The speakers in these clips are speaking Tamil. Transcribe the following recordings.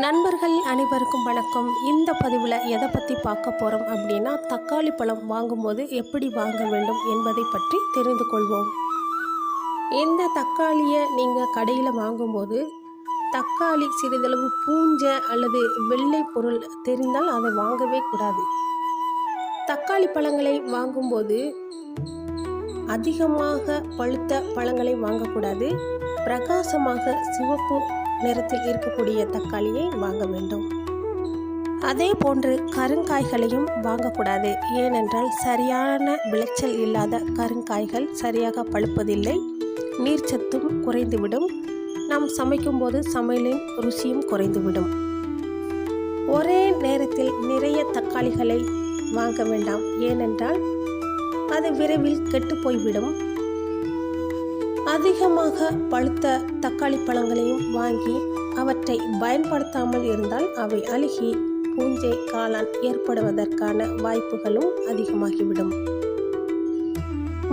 நண்பர்கள் அனைவருக்கும் வணக்கம். இந்த பதிவில் எதை பற்றி பார்க்க போகிறோம் அப்படின்னா, தக்காளி பழம் வாங்கும்போது எப்படி வாங்க வேண்டும் என்பதை பற்றி தெரிந்து கொள்வோம். இந்த தக்காளியை நீங்கள் கடையில் வாங்கும்போது தக்காளி சிறிதளவு பூஞ்சை அல்லது வெள்ளை பொருள் தெரிந்தால் அதை வாங்கவே கூடாது. தக்காளி பழங்களை வாங்கும்போது அதிகமாக பழுத்த பழங்களை வாங்கக்கூடாது. பிரகாசமாக சிவப்பு நிறத்தில் இருக்கக்கூடிய தக்காளியை வாங்க வேண்டும். அதே போன்று கருங்காய்களையும் வாங்கக்கூடாது. ஏனென்றால் சரியான விளைச்சல் இல்லாத கருங்காய்கள் சரியாக பழுப்பதில்லை, நீர்ச்சத்தும் குறைந்துவிடும். நாம் சமைக்கும்போது சமையலின் ருசியும் குறைந்துவிடும். ஒரே நேரத்தில் நிறைய தக்காளிகளை வாங்க வேண்டாம், ஏனென்றால் அது விரைவில் கெட்டு போய்விடும். அதிகமாக பழுத்த தக்காளி பழங்களையும் வாங்கி அவற்றை பயன்படுத்தாமல் இருந்தால் அவை அழுகி பூஞ்சை காளான் ஏற்படுவதற்கான வாய்ப்புகளும் அதிகமாகிவிடும்.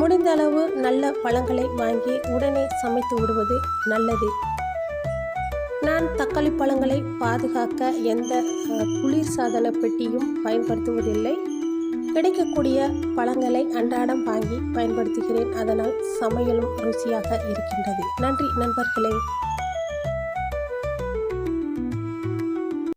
முடிந்த அளவு நல்ல பழங்களை வாங்கி உடனே சமைத்து விடுவது நல்லது. நான் தக்காளி பழங்களை பாதுகாக்க எந்த குளிர்சாதன பெட்டியும் பயன்படுத்துவதில்லை. கிடைக்கக்கூடிய பழங்களை அன்றாடம் வாங்கி பயன்படுத்துகிறேன். அதனால் சமையலும் ருசியாக இருக்கின்றது. நன்றி நண்பர்களே.